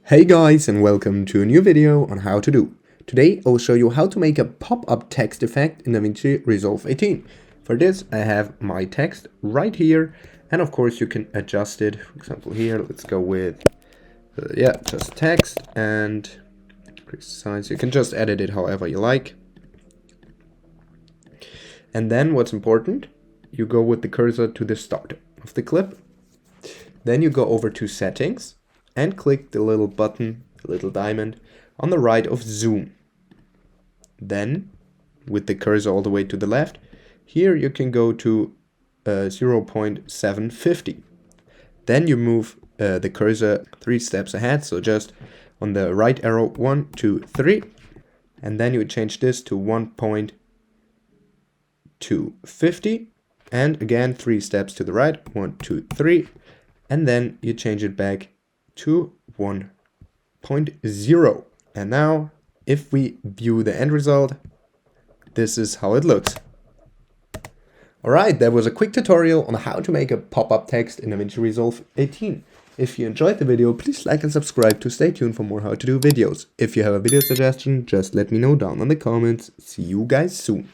Hey guys, and welcome to a new video on how to do. Today I'll show you how to make a pop-up text effect in DaVinci Resolve 18. For this I have my text right here, and of course you can adjust it. For example here, let's go with just text and increase size. You can just edit it however you like. And then what's important, you go with the cursor to the start of the clip. Then you go over to settings and click the little button, the little diamond, on the right of zoom. Then, with the cursor all the way to the left, here you can go to 0.750. Then you move the cursor 3 steps ahead, so just on the right arrow 1, 2, 3. And then you change this to 1.250. And again 3 steps to the right, 1, 2, 3. And then you change it back to 1.0. And now if we view the end result, this is how it looks. Alright, that was a quick tutorial on how to make a pop-up text in DaVinci Resolve 18. If you enjoyed the video, please like and subscribe to stay tuned for more how to do videos. If you have a video suggestion, just let me know down in the comments. See you guys soon.